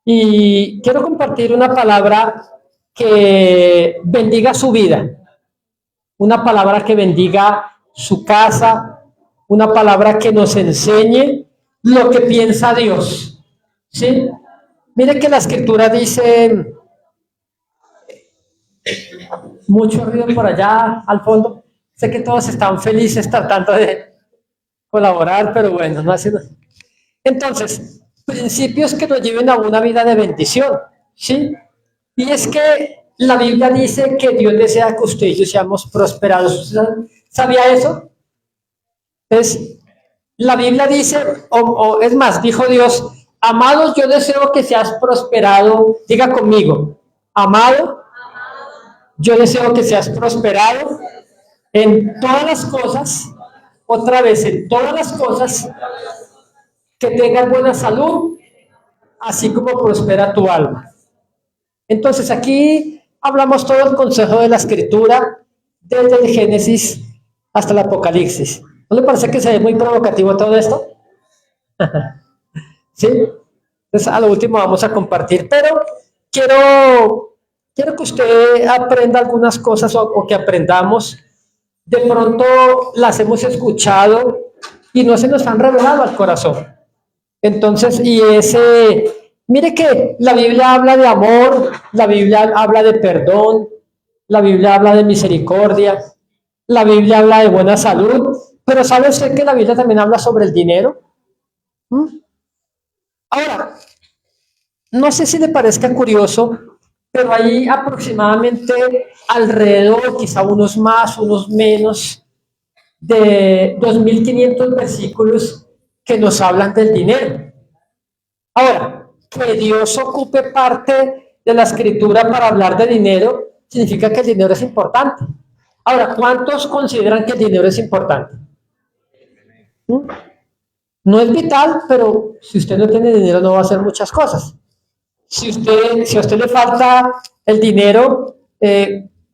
Y quiero compartir una palabra que bendiga su vida, una palabra que bendiga su casa, una palabra que nos enseñe lo que piensa Dios. ¿Sí? Mire que la escritura dice, mucho ruido por allá al fondo. Sé que todos están felices tratando de colaborar, pero bueno, no hace nada. Entonces, principios que nos lleven a una vida de bendición, ¿sí? Y es que la Biblia dice que Dios desea que usted y yo seamos prosperados. ¿Usted sabía eso? Entonces, la Biblia dice, o es más, dijo Dios, amados, yo deseo que seas prosperado. Diga conmigo, amado, yo deseo que seas prosperado en todas las cosas, otra vez, en todas las cosas, que tengas buena salud, así como prospera tu alma. Entonces aquí hablamos todo el consejo de la escritura, desde el Génesis hasta el Apocalipsis. ¿No le parece que se ve muy provocativo todo esto? ¿Sí? Entonces a lo último vamos a compartir, pero quiero que usted aprenda algunas cosas o que aprendamos. De pronto las hemos escuchado y no se nos han revelado al corazón. Entonces, mire que la Biblia habla de amor, la Biblia habla de perdón, la Biblia habla de misericordia, la Biblia habla de buena salud, pero ¿sabe usted que la Biblia también habla sobre el dinero? ¿Mm? Ahora, no sé si le parezca curioso, pero hay aproximadamente alrededor, quizá unos más, unos menos, de 2.500 versículos que nos hablan del dinero. Ahora, que Dios ocupe parte de la escritura para hablar de dinero, significa que el dinero es importante. Ahora, ¿cuántos consideran que el dinero es importante? ¿Mm? No es vital, pero si usted no tiene dinero no va a hacer muchas cosas. Si a usted le falta el dinero,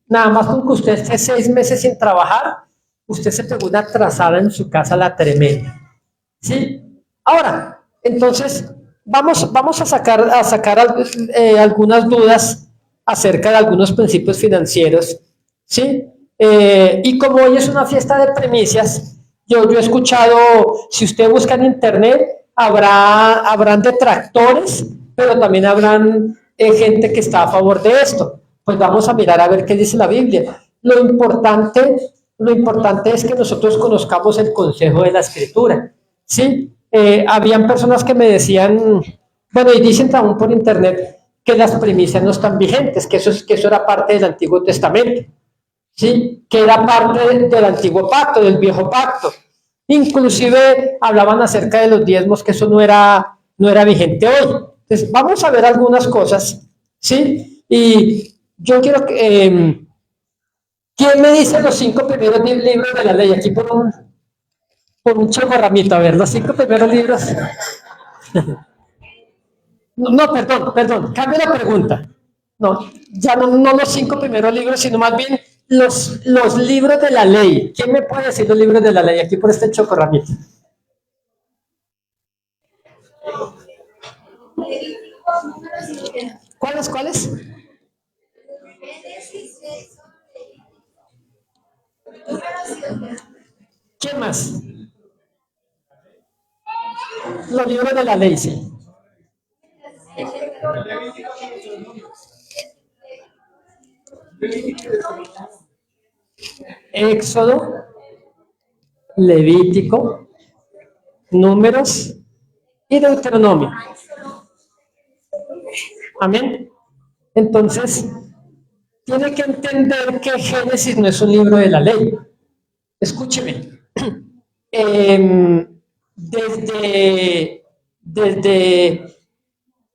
nada más con que usted esté 6 meses sin trabajar, usted se pegó una trazada en su casa la tremenda. ¿Sí? Ahora, entonces, vamos a sacar algunas dudas acerca de algunos principios financieros, ¿sí? Y como hoy es una fiesta de primicias, yo he escuchado, si usted busca en internet, habrán detractores, pero también habrán gente que está a favor de esto. Pues vamos a mirar a ver qué dice la Biblia. Lo importante es que nosotros conozcamos el consejo de la escritura. Sí, habían personas que me decían, bueno, y dicen aún por internet que las primicias no están vigentes, que eso era parte del Antiguo Testamento, sí, que era parte del Antiguo Pacto, del Viejo Pacto. Inclusive hablaban acerca de los diezmos, que eso no era vigente hoy. Entonces, vamos a ver algunas cosas, ¿sí? Y yo quiero que, ¿quién me dice los 5 primeros libros de la ley? Aquí por un chocorramito, a ver, los 5 primeros libros. No, no, perdón, cambia la pregunta. No, ya no los 5 primeros libros, sino más bien los libros de la ley. ¿Quién me puede decir los libros de la ley? Aquí por este chocorramito. ¿Cuáles? ¿Quién más? Los libros de la ley, sí. Éxodo, Levítico, Números y Deuteronomio. Amén. Entonces, tiene que entender que Génesis no es un libro de la ley. Escúcheme. Desde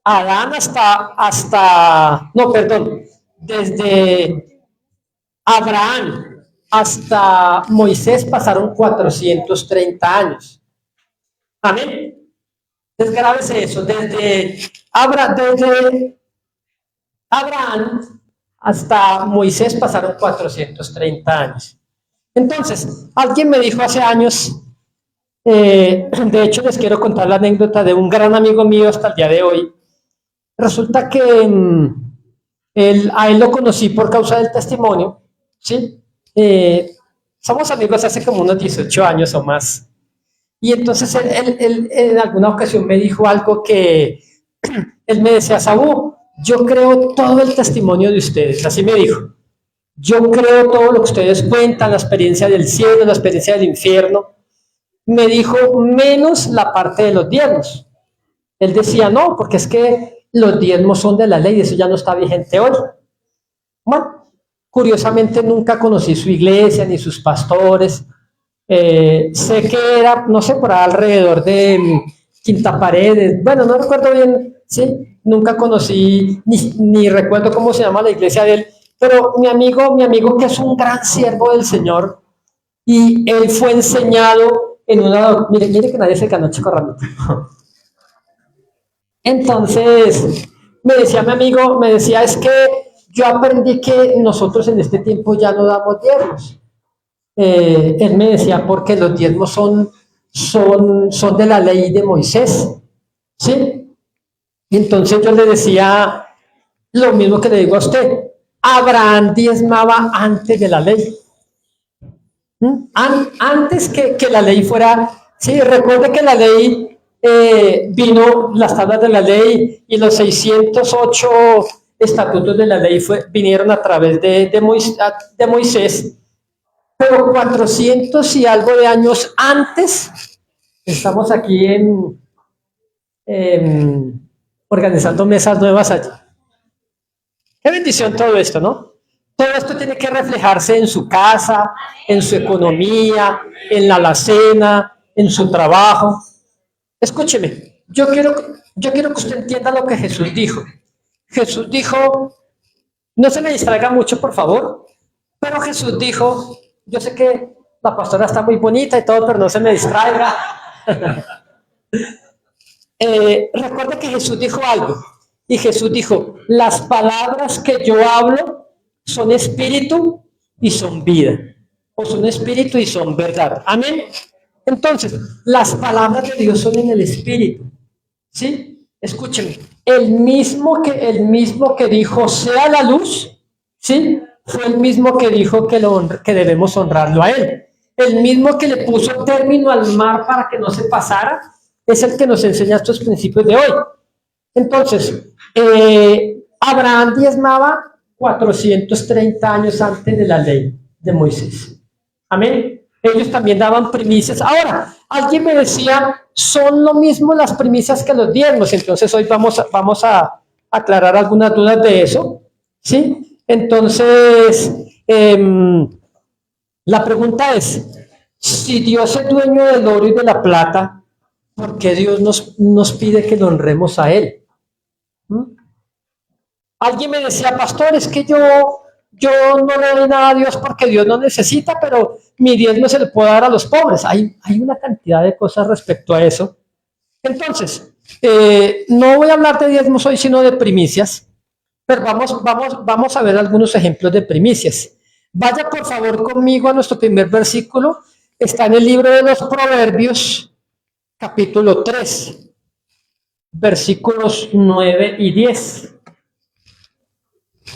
Adán desde Abraham hasta Moisés pasaron 430 años. Amén. Desgrábese eso. Desde Abraham hasta Moisés pasaron 430 años. Entonces, alguien me dijo hace años, de hecho les quiero contar la anécdota de un gran amigo mío hasta el día de hoy, Resulta que a él lo conocí por causa del testimonio, ¿sí? Somos amigos hace como unos 18 años o más. Y entonces él en alguna ocasión me dijo algo que él me decía, Saúl, yo creo todo el testimonio de ustedes, así me dijo. Yo creo todo lo que ustedes cuentan, la experiencia del cielo, la experiencia del infierno. Me dijo menos la parte de los diezmos. Él decía, no, porque es que los diezmos son de la ley, eso ya no está vigente hoy. Bueno, curiosamente nunca conocí su iglesia ni sus pastores. Sé que era, no sé, por alrededor de Quinta Paredes. Bueno, no recuerdo bien, ¿sí? Nunca conocí, ni recuerdo cómo se llama la iglesia de él. Pero mi amigo que es un gran siervo del Señor, y él fue enseñado en una... Mire que nadie se ganó Chico Ramito. Entonces, me decía mi amigo, me decía, es que yo aprendí que nosotros en este tiempo ya no damos diezmos. Él me decía, porque los diezmos son de la ley de Moisés, ¿sí? Y entonces yo le decía lo mismo que le digo a usted, Abraham diezmaba antes de la ley. Antes que la ley fuera, sí, recuerde que la ley vino, las tablas de la ley y los 608 estatutos de la ley vinieron a través de Moisés, pero 400 y algo de años antes, estamos aquí organizando mesas nuevas allí. Qué bendición todo esto, ¿no? Todo esto tiene que reflejarse en su casa, en su economía, en la alacena, en su trabajo. Escúcheme, yo quiero que usted entienda lo que Jesús dijo. Jesús dijo, no se me distraiga mucho, por favor, pero Jesús dijo, yo sé que la pastora está muy bonita y todo, pero no se me distraiga. Recuerda que Jesús dijo algo, y Jesús dijo, las palabras que yo hablo son espíritu y son vida, o son espíritu y son verdad. Amén. Entonces, las palabras de Dios son en el espíritu, ¿sí? Escúchenme, el mismo que dijo sea la luz, ¿sí? Fue el mismo que dijo que debemos honrarlo a él. El mismo que le puso término al mar para que no se pasara, es el que nos enseña estos principios de hoy. Entonces, Abraham diezmaba 430 años antes de la ley de Moisés. Amén. Ellos también daban primicias. Ahora, alguien me decía, son lo mismo las primicias que los diezmos. Entonces, hoy vamos a aclarar algunas dudas de eso. ¿Sí? Entonces, la pregunta es, si Dios es dueño del oro y de la plata, ¿por qué Dios nos pide que lo honremos a Él? Alguien me decía, pastor, es que yo no le doy nada a Dios porque Dios no necesita, pero mi diezmo se le puede dar a los pobres. Hay una cantidad de cosas respecto a eso. Entonces, no voy a hablar de diezmos hoy, sino de primicias, pero vamos a ver algunos ejemplos de primicias. Vaya por favor conmigo a nuestro primer versículo. Está en el libro de los Proverbios, capítulo 3, versículos 9 y 10.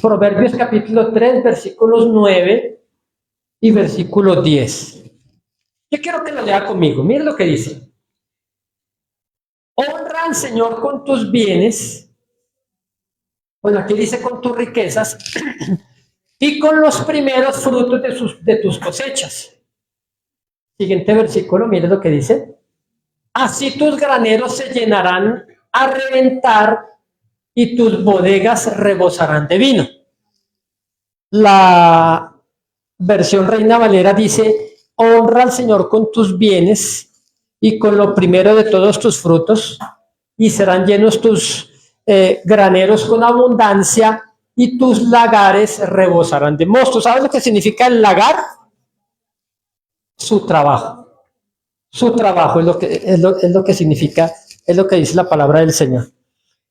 Proverbios capítulo 3, versículos 9 y versículo 10. Yo quiero que lo lea conmigo. Mire lo que dice. Honra al Señor con tus bienes. Bueno, aquí dice con tus riquezas y con los primeros frutos de tus cosechas. Siguiente versículo, mire lo que dice. Así tus graneros se llenarán a reventar y tus bodegas rebosarán de vino. La versión Reina Valera dice, honra al Señor con tus bienes y con lo primero de todos tus frutos, y serán llenos tus graneros con abundancia, y tus lagares rebosarán de mosto. ¿Sabes lo que significa el lagar? Su trabajo. Su trabajo es lo que significa, es lo que dice la palabra del Señor.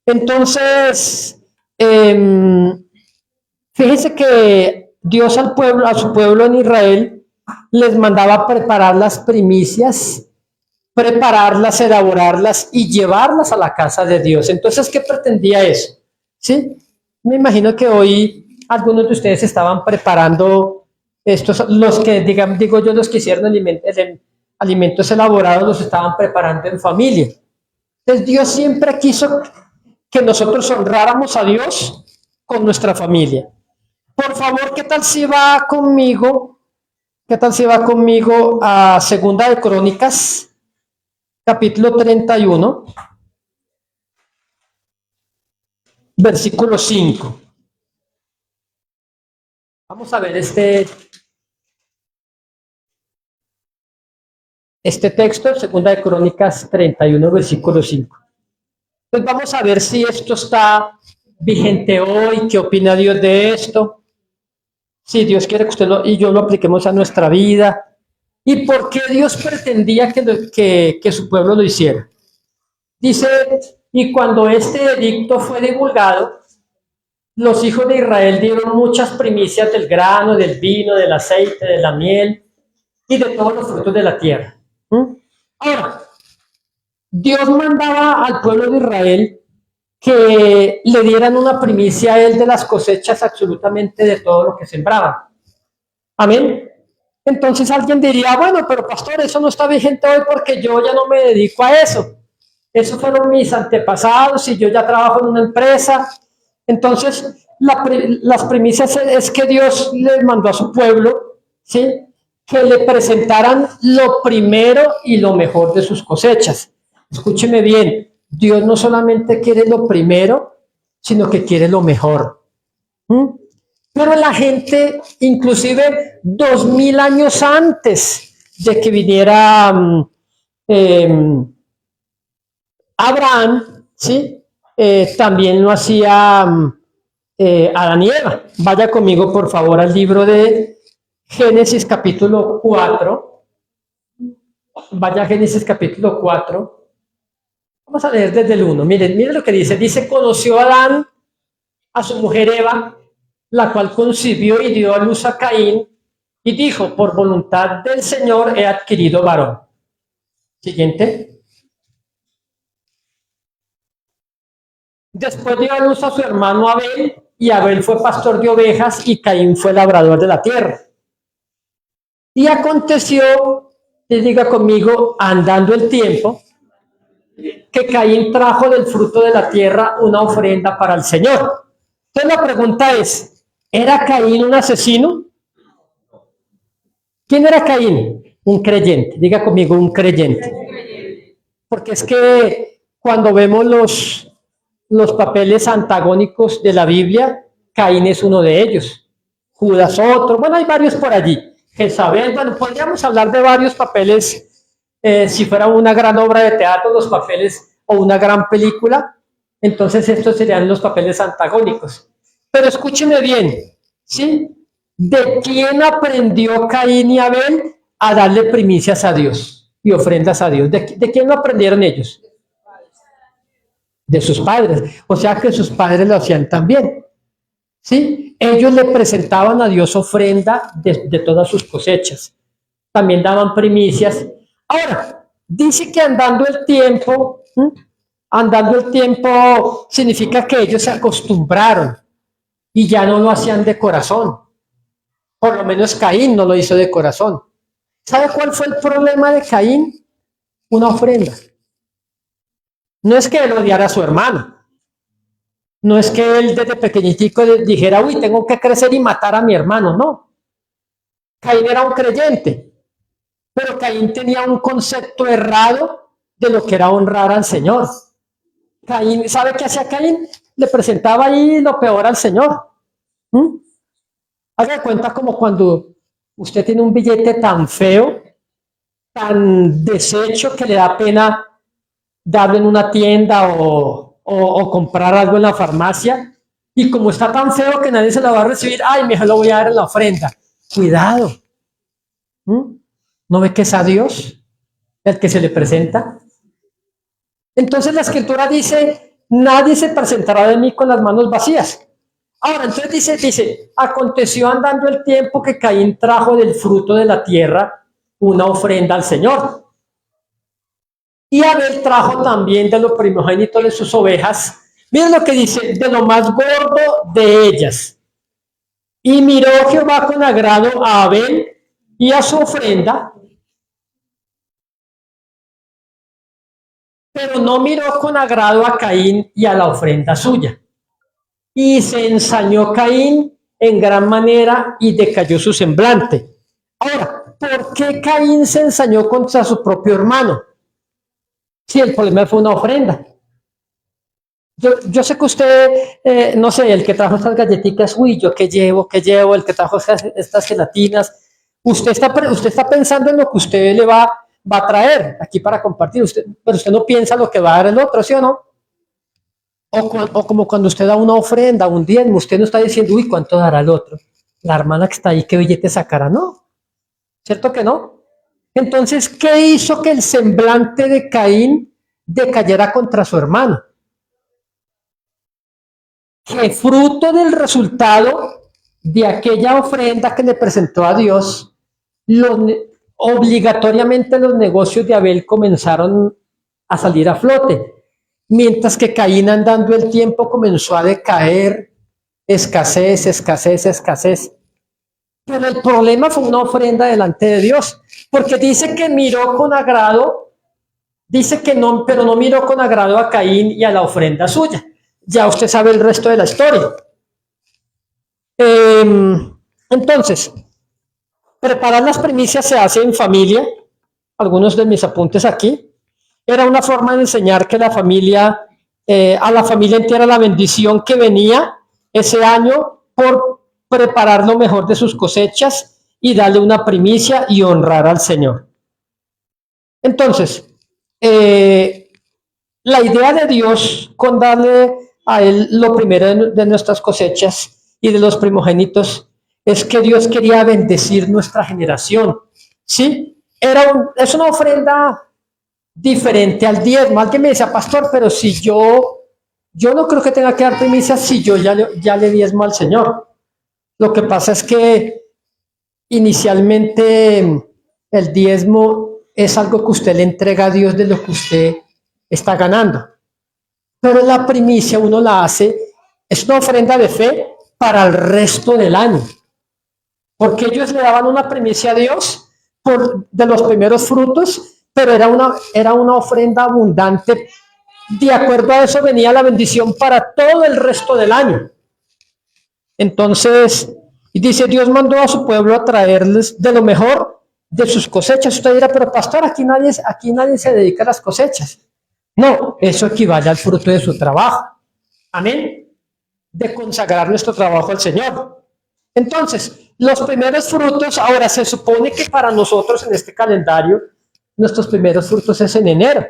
Entonces, fíjense que Dios a su pueblo en Israel, les mandaba preparar las primicias, prepararlas, elaborarlas y llevarlas a la casa de Dios. Entonces, ¿qué pretendía eso? ¿sí? Me imagino que hoy algunos de ustedes estaban preparando estos, los que, digamos, digo yo, los que hicieron alimentos elaborados, los estaban preparando en familia. Entonces Dios siempre quiso que nosotros honráramos a Dios con nuestra familia. Por favor, ¿qué tal si va conmigo? ¿Qué tal si va conmigo a Segunda de Crónicas, capítulo 31, versículo 5? Vamos a ver este texto, Segunda de Crónicas 31, versículo 5. Pues vamos a ver si esto está vigente hoy, qué opina Dios de esto, si Dios quiere que usted y yo lo apliquemos a nuestra vida, y por qué Dios pretendía que su pueblo lo hiciera. Dice, y cuando este edicto fue divulgado, los hijos de Israel dieron muchas primicias del grano, del vino, del aceite, de la miel y de todos los frutos de la tierra. Ahora, Dios mandaba al pueblo de Israel que le dieran una primicia a él de las cosechas absolutamente de todo lo que sembraban. Amén. Entonces alguien diría, bueno, pero pastor, eso no está vigente hoy porque yo ya no me dedico a eso. Esos fueron mis antepasados y yo ya trabajo en una empresa. Entonces, las primicias es que Dios le mandó a su pueblo, ¿sí?, que le presentaran lo primero y lo mejor de sus cosechas. Escúcheme bien, Dios no solamente quiere lo primero, sino que quiere lo mejor. Pero la gente, inclusive 2000 años antes de que viniera Abraham, ¿sí?, también lo hacía Adán y Eva. Vaya conmigo, por favor, al libro de Génesis capítulo 4. Vaya a Génesis capítulo 4. Vamos a leer desde el 1. Miren lo que dice. Dice, conoció Adán a su mujer Eva, la cual concibió y dio a luz a Caín, y dijo, por voluntad del Señor he adquirido varón. Siguiente. Después dio a luz a su hermano Abel, y Abel fue pastor de ovejas, y Caín fue labrador de la tierra. Y aconteció, y diga conmigo, andando el tiempo, que Caín trajo del fruto de la tierra una ofrenda para el Señor. Entonces la pregunta es, ¿era Caín un asesino? ¿Quién era Caín? Un creyente. Diga conmigo, un creyente. Porque es que cuando vemos los papeles antagónicos de la Biblia, Caín es uno de ellos. Judas otro. Bueno, hay varios por allí. Jezabel, bueno, podríamos hablar de varios papeles, si fuera una gran obra de teatro, los papeles, o una gran película, entonces estos serían los papeles antagónicos. Pero escúcheme bien, ¿sí? ¿De quién aprendió Caín y Abel a darle primicias a Dios y ofrendas a Dios? ¿De quién lo aprendieron ellos? De sus padres. O sea que sus padres lo hacían también. ¿Sí? Ellos le presentaban a Dios ofrenda de todas sus cosechas. También daban primicias. Ahora, dice que andando el tiempo significa que ellos se acostumbraron y ya no lo hacían de corazón. Por lo menos Caín no lo hizo de corazón. ¿Sabe cuál fue el problema de Caín? Una ofrenda. No es que él odiara a su hermano. No es que él desde pequeñitico dijera, uy, tengo que crecer y matar a mi hermano. No. Caín era un creyente. Pero Caín tenía un concepto errado de lo que era honrar al Señor. Caín, ¿sabe qué hacía Caín? Le presentaba ahí lo peor al Señor. Haga cuenta como cuando usted tiene un billete tan feo, tan deshecho, que le da pena darlo en una tienda o comprar algo en la farmacia, y como está tan feo que nadie se lo va a recibir, ay, mejor lo voy a dar en la ofrenda. Cuidado. ¿No ve que es a Dios el que se le presenta? Entonces la Escritura dice, nadie se presentará de mí con las manos vacías. Ahora, entonces dice, aconteció andando el tiempo que Caín trajo del fruto de la tierra una ofrenda al Señor. Y Abel trajo también de lo primogénito de sus ovejas. Miren lo que dice, de lo más gordo de ellas. Y miró Jehová con agrado a Abel y a su ofrenda, pero no miró con agrado a Caín y a la ofrenda suya. Y se ensañó Caín en gran manera y decayó su semblante. Ahora, ¿por qué Caín se ensañó contra su propio hermano? Si el problema fue una ofrenda. Yo sé que usted, no sé, el que trajo estas galletitas, uy, yo qué llevo, el que trajo estas gelatinas, usted está pensando en lo que usted le va a traer aquí para compartir, pero usted no piensa lo que va a dar el otro, ¿sí o no? O como cuando usted da una ofrenda, un diezmo, usted no está diciendo, uy, ¿cuánto dará el otro? La hermana que está ahí, ¿qué billete sacará? No, ¿cierto que no? Entonces, ¿qué hizo que el semblante de Caín decayera contra su hermano? Que fruto del resultado de aquella ofrenda que le presentó a Dios, obligatoriamente los negocios de Abel comenzaron a salir a flote, mientras que Caín, andando el tiempo, comenzó a decaer, escasez, escasez, escasez. Pero el problema fue una ofrenda delante de Dios, porque dice que miró con agrado, dice que no, pero no miró con agrado a Caín y a la ofrenda suya. Ya usted sabe el resto de la historia. Entonces, preparar las primicias se hace en familia. Algunos de mis apuntes aquí. Era una forma de enseñar que la familia, a la familia entera la bendición que venía ese año por preparar lo mejor de sus cosechas y darle una primicia y honrar al Señor. Entonces, la idea de Dios con darle a Él lo primero de nuestras cosechas y de los primogénitos es que Dios quería bendecir nuestra generación. ¿Sí? Es una ofrenda diferente al diezmo. Alguien me decía, pastor, pero si yo no creo que tenga que dar primicias si yo ya le diezmo al Señor. Lo que pasa es que inicialmente el diezmo es algo que usted le entrega a Dios de lo que usted está ganando. Pero la primicia uno la hace, es una ofrenda de fe para el resto del año. Porque ellos le daban una primicia a Dios de los primeros frutos, pero era una ofrenda abundante. De acuerdo a eso venía la bendición para todo el resto del año. Entonces, y dice, Dios mandó a su pueblo a traerles de lo mejor de sus cosechas. Usted dirá, pero pastor, aquí nadie se dedica a las cosechas. No, eso equivale al fruto de su trabajo. Amén. De consagrar nuestro trabajo al Señor. Entonces, los primeros frutos, ahora se supone que para nosotros en este calendario, nuestros primeros frutos es en enero.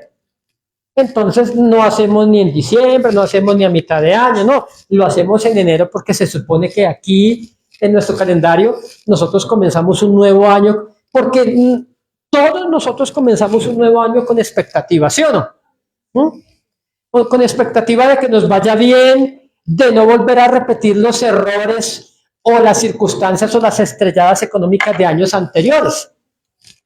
Entonces, no hacemos ni en diciembre, no hacemos ni a mitad de año, no, lo hacemos en enero porque se supone que aquí en nuestro calendario nosotros comenzamos un nuevo año, porque todos nosotros comenzamos un nuevo año con expectativa, ¿sí o no? Con expectativa de que nos vaya bien, de no volver a repetir los errores o las circunstancias o las estrelladas económicas de años anteriores.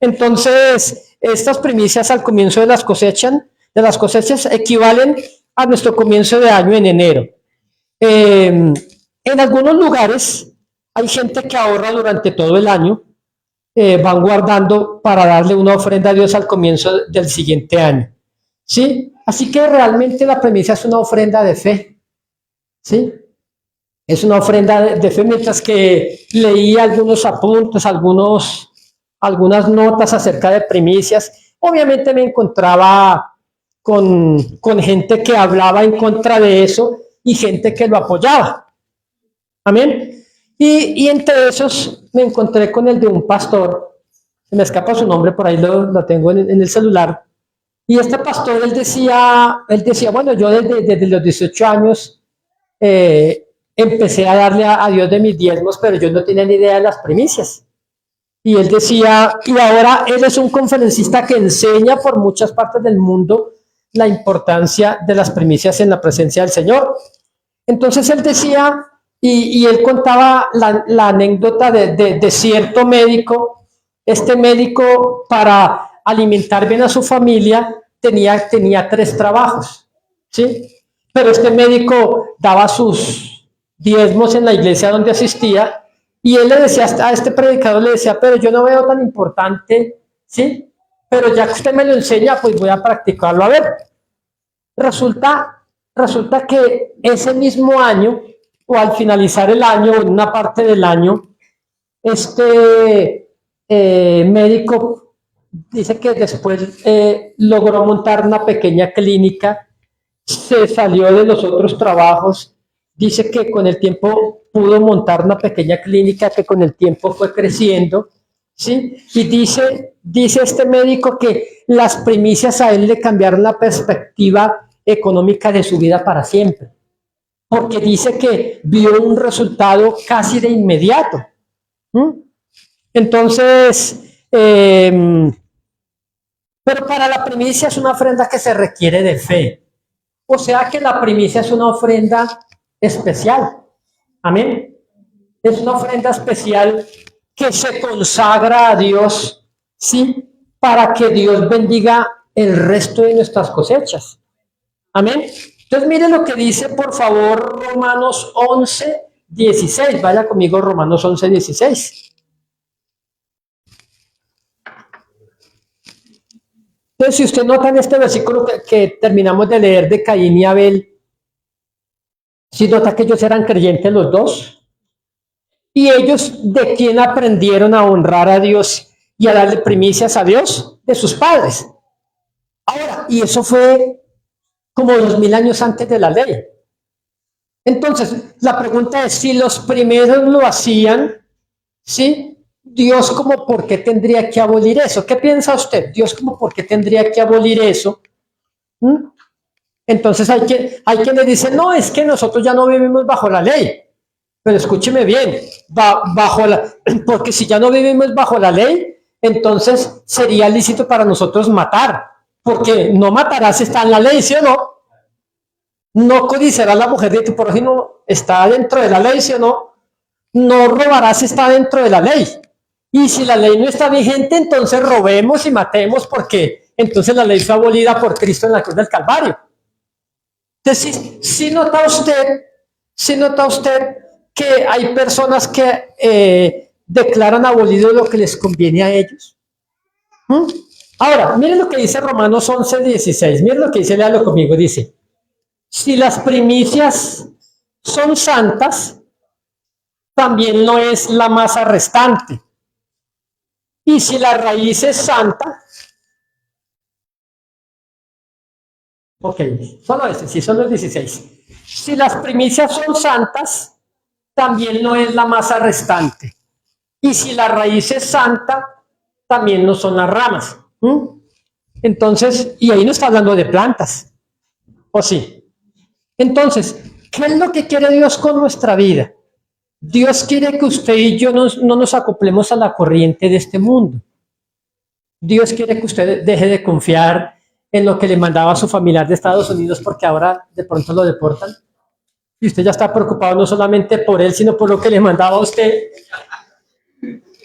Entonces, estas primicias al comienzo de las cosechas equivalen a nuestro comienzo de año en enero. En algunos lugares hay gente que ahorra durante todo el año, van guardando para darle una ofrenda a Dios al comienzo del siguiente año. ¿Sí? Así que realmente la primicia es una ofrenda de fe. ¿Sí? Es una ofrenda de fe, mientras que leí algunos apuntes, algunas notas acerca de primicias. Obviamente me encontraba con gente que hablaba en contra de eso y gente que lo apoyaba. Amén. Y entre esos me encontré con el de un pastor, se me escapa su nombre, por ahí lo tengo en el celular. Y este pastor, él decía, bueno, yo desde los 18 años empecé a darle a Dios de mis diezmos, pero yo no tenía ni idea de las primicias. Y él decía, y ahora él es un conferencista que enseña por muchas partes del mundo la importancia de las primicias en la presencia del Señor. Entonces él decía, y él contaba la anécdota de cierto médico. Este médico, para alimentar bien a su familia, tenía 3 trabajos, ¿sí? pero este médico daba sus diezmos en la iglesia donde asistía y él le decía a este predicador, le decía, pero yo no veo tan importante, ¿sí? Pero ya que usted me lo enseña, pues voy a practicarlo a ver. Resulta que ese mismo año, o al finalizar el año, o en una parte del año, este médico dice que después logró montar una pequeña clínica, se salió de los otros trabajos, dice que con el tiempo pudo montar una pequeña clínica que con el tiempo fue creciendo, ¿sí? Y dice este médico que las primicias a él le cambiaron la perspectiva económica de su vida para siempre, porque dice que vio un resultado casi de inmediato. Entonces, pero para la primicia es una ofrenda que se requiere de fe. O sea que la primicia es una ofrenda especial. Amén. Es una ofrenda especial que se consagra a Dios, ¿sí? Para que Dios bendiga el resto de nuestras cosechas. Amén. Entonces, mire lo que dice, por favor, Romanos 11:16. Vaya conmigo, Romanos 11:16. Entonces, si usted nota en este versículo que terminamos de leer de Caín y Abel, si nota que ellos eran creyentes los dos, y ellos de quién aprendieron a honrar a Dios y a darle primicias a Dios, de sus padres. Ahora, y eso fue como 2000 años antes de la ley. Entonces, la pregunta es, si los primeros lo hacían, ¿sí? Dios como por qué tendría que abolir eso. ¿Qué piensa usted? Dios como por qué tendría que abolir eso. Entonces hay quien le dice, no, es que nosotros ya no vivimos bajo la ley. Pero escúcheme bien, porque si ya no vivimos bajo la ley, entonces sería lícito para nosotros matar, porque no matarás está en la ley, ¿sí o no? No codiciarás la mujer de tu prójimo, está dentro de la ley, ¿sí o no? No robarás está dentro de la ley. Y si la ley no está vigente, entonces robemos y matemos, porque entonces la ley fue abolida por Cristo en la cruz del Calvario. Entonces, si nota usted que hay personas que declaran abolido lo que les conviene a ellos. Ahora, miren lo que dice Romanos 11:16. Miren lo que dice, léalo conmigo. Dice, si las primicias son santas, también no es la masa restante. Y si la raíz es santa, ok, solo ese, sí, solo el 16. Si las primicias son santas, también no es la masa restante. Y si la raíz es santa, también no son las ramas. Entonces, y ahí no está hablando de plantas, ¿o sí? Entonces, ¿qué es lo que quiere Dios con nuestra vida? Dios quiere que usted y yo no nos acoplemos a la corriente de este mundo. Dios quiere que usted deje de confiar en lo que le mandaba a su familiar de Estados Unidos, porque ahora de pronto lo deportan. Y usted ya está preocupado no solamente por él, sino por lo que le mandaba a usted.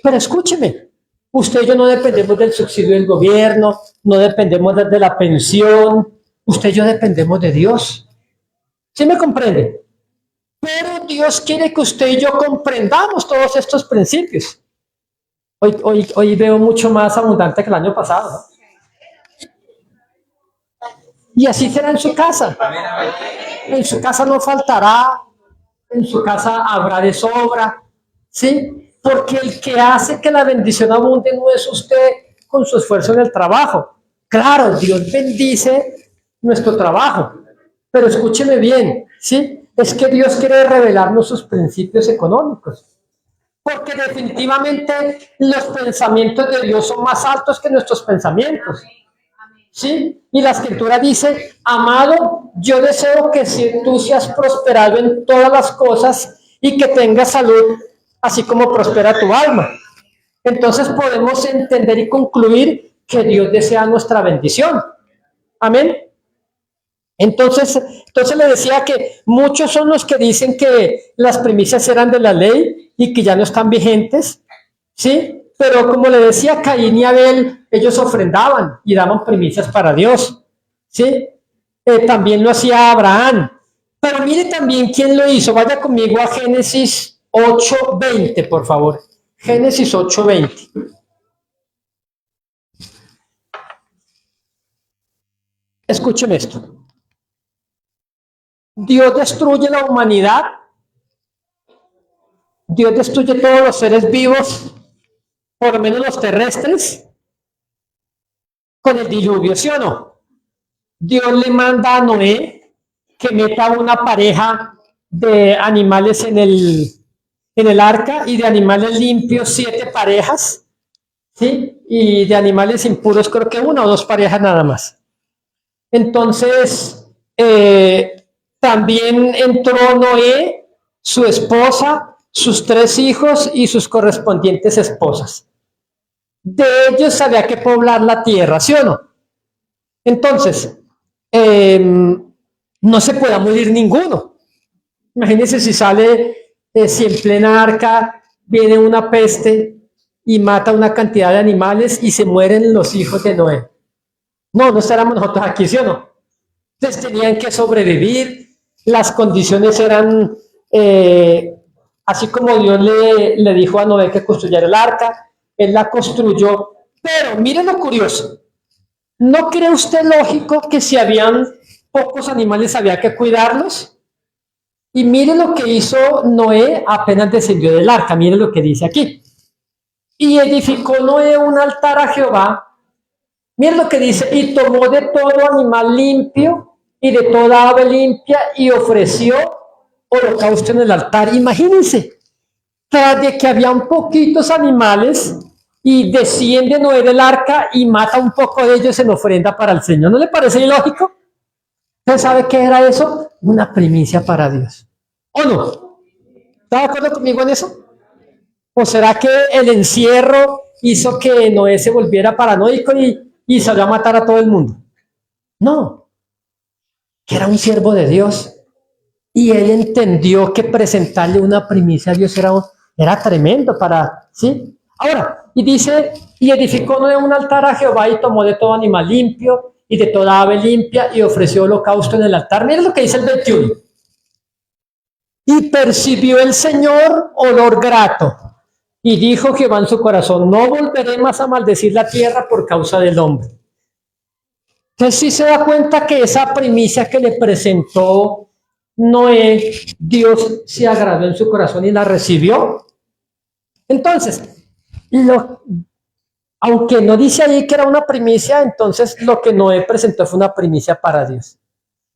Pero escúcheme, usted y yo no dependemos del subsidio del gobierno, no dependemos de la pensión, usted y yo dependemos de Dios. ¿Sí me comprende? Pero Dios quiere que usted y yo comprendamos todos estos principios. Hoy veo mucho más abundante que el año pasado, ¿no? Y así será en su casa. En su casa no faltará, en su casa habrá de sobra, ¿sí? Porque el que hace que la bendición abunde no es usted con su esfuerzo en el trabajo. Claro, Dios bendice nuestro trabajo, pero escúcheme bien, ¿sí? Es que Dios quiere revelarnos sus principios económicos. Porque definitivamente los pensamientos de Dios son más altos que nuestros pensamientos. ¿Sí? Y la escritura dice, amado, yo deseo que tú seas prosperado en todas las cosas y que tengas salud, así como prospera tu alma. Entonces podemos entender y concluir que Dios desea nuestra bendición. Amén. Entonces le decía que muchos son los que dicen que las primicias eran de la ley y que ya no están vigentes, ¿sí? Pero como le decía, Caín y Abel, ellos ofrendaban y daban primicias para Dios, ¿sí? También lo hacía Abraham. Pero mire también quién lo hizo. Vaya conmigo a Génesis 8:20, por favor. Génesis 8:20. Escuchen esto. Dios destruye la humanidad. Dios destruye todos los seres vivos, por lo menos los terrestres, con el diluvio, ¿sí o no? Dios le manda a Noé que meta una pareja de animales en el arca y de animales limpios 7 parejas, ¿sí? Y de animales impuros creo que 1 o 2 parejas nada más. Entonces, también entró Noé, su esposa, sus 3 hijos y sus correspondientes esposas. De ellos había que poblar la tierra, ¿sí o no? Entonces, no se pueda morir ninguno. Imagínense si sale, si en plena arca viene una peste y mata una cantidad de animales y se mueren los hijos de Noé. No estaremos nosotros aquí, ¿sí o no? Entonces tenían que sobrevivir, las condiciones eran así como Dios le dijo a Noé que construyera el arca, él la construyó, pero miren lo curioso, ¿no cree usted lógico que si habían pocos animales había que cuidarlos? Y mire lo que hizo Noé apenas descendió del arca, mire lo que dice aquí. Y edificó Noé un altar a Jehová. Mire lo que dice, y tomó de todo animal limpio y de toda ave limpia y ofreció holocausto en el altar. Imagínense, tras de que habían poquitos animales y desciende Noé del arca y mata un poco de ellos en ofrenda para el Señor. ¿No le parece ilógico? ¿Usted sabe qué era eso? Una primicia para Dios. ¿O no? ¿Está de acuerdo conmigo en eso? ¿O será que el encierro hizo que Noé se volviera paranoico y salió a matar a todo el mundo? No, que era un siervo de Dios. Y él entendió que presentarle una primicia a Dios era tremendo para, ¿sí? Ahora, y dice, y edificó Noé un altar a Jehová y tomó de todo animal limpio y de toda ave limpia y ofreció holocausto en el altar. Miren lo que dice el 21. Y percibió el Señor olor grato. Y dijo Jehová en su corazón, no volveré más a maldecir la tierra por causa del hombre. Entonces sí se da cuenta que esa primicia que le presentó Noé, Dios se agradó en su corazón y la recibió. Entonces, aunque no dice ahí que era una primicia, entonces lo que Noé presentó fue una primicia para Dios.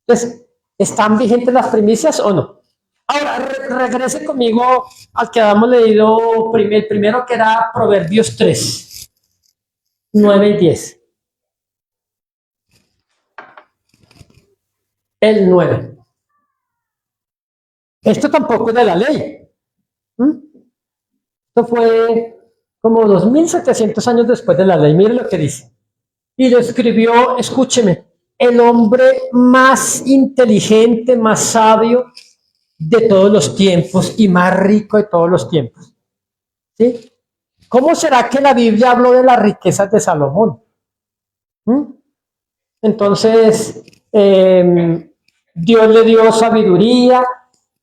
Entonces, ¿están vigentes las primicias o no? Ahora, regrese conmigo al que habíamos leído el primero, que era Proverbios 3, 9 y 10. El 9. Esto tampoco es de la ley. Esto fue como 2700 años después de la ley. Mire lo que dice. Y lo escribió, escúcheme, el hombre más inteligente, más sabio de todos los tiempos y más rico de todos los tiempos. ¿Sí? ¿Cómo será que la Biblia habló de las riquezas de Salomón? Entonces, Dios le dio sabiduría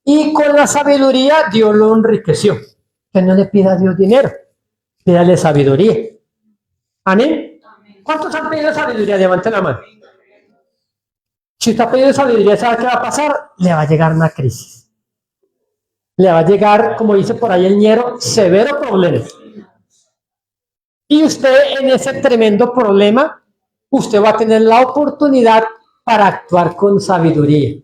y con la sabiduría Dios lo enriqueció. Que no le pida a Dios dinero, pídale sabiduría. ¿Amén? ¿Cuántos han pedido sabiduría? Levanten la mano. Si usted ha pedido sabiduría, ¿sabe qué va a pasar? Le va a llegar una crisis. Le va a llegar, como dice por ahí el ñero, severo problema. Y usted en ese tremendo problema, usted va a tener la oportunidad para actuar con sabiduría.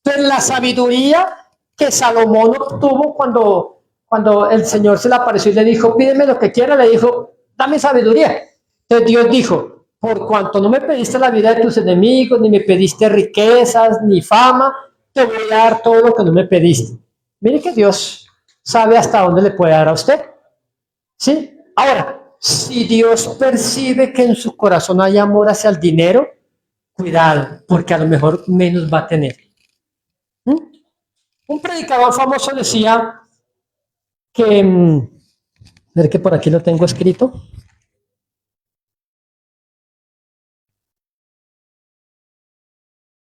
Entonces, la sabiduría que Salomón obtuvo cuando el Señor se le apareció y le dijo, pídeme lo que quiera, le dijo, dame sabiduría. Entonces Dios dijo, por cuanto no me pediste la vida de tus enemigos, ni me pediste riquezas, ni fama, te voy a dar todo lo que no me pediste. Mire que Dios sabe hasta dónde le puede dar a usted. ¿Sí? Ahora, si Dios percibe que en su corazón hay amor hacia el dinero, cuidado, porque a lo mejor menos va a tener. Un predicador famoso decía que, a ver que por aquí lo tengo escrito.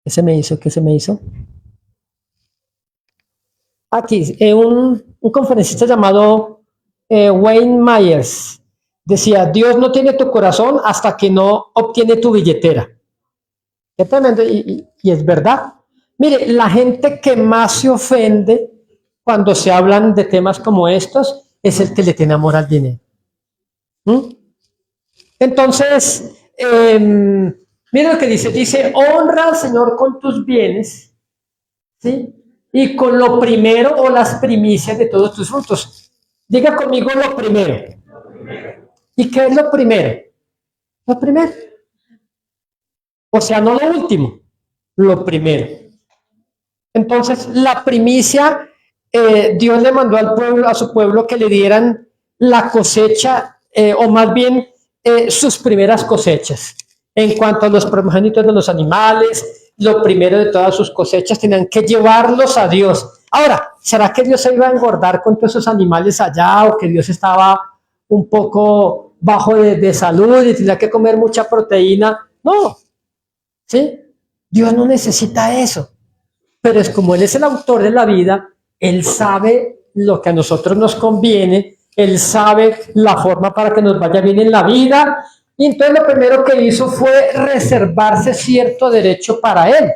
¿Qué se me hizo? Aquí, un conferencista llamado Wayne Myers decía, Dios no tiene tu corazón hasta que no obtiene tu billetera. Qué tremendo, y es verdad. Mire, la gente que más se ofende cuando se hablan de temas como estos es el que le tiene amor al dinero. ¿Mm? Entonces, mira lo que dice, honra al Señor con tus bienes, ¿sí? Y con lo primero o las primicias de todos tus frutos. Diga conmigo lo primero. ¿Y qué es lo primero? Lo primero. O sea, no lo último, lo primero. Entonces, la primicia, Dios le mandó al pueblo, a su pueblo, que le dieran la cosecha, o más bien sus primeras cosechas. En cuanto a los primogénitos de los animales, lo primero de todas sus cosechas, tenían que llevarlos a Dios. Ahora, ¿será que Dios se iba a engordar con todos esos animales allá, o que Dios estaba un poco bajo de salud y tenía que comer mucha proteína? No, ¿sí? Dios no necesita eso. Pero es como Él es el autor de la vida, Él sabe lo que a nosotros nos conviene, Él sabe la forma para que nos vaya bien en la vida, y entonces lo primero que hizo fue reservarse cierto derecho para Él.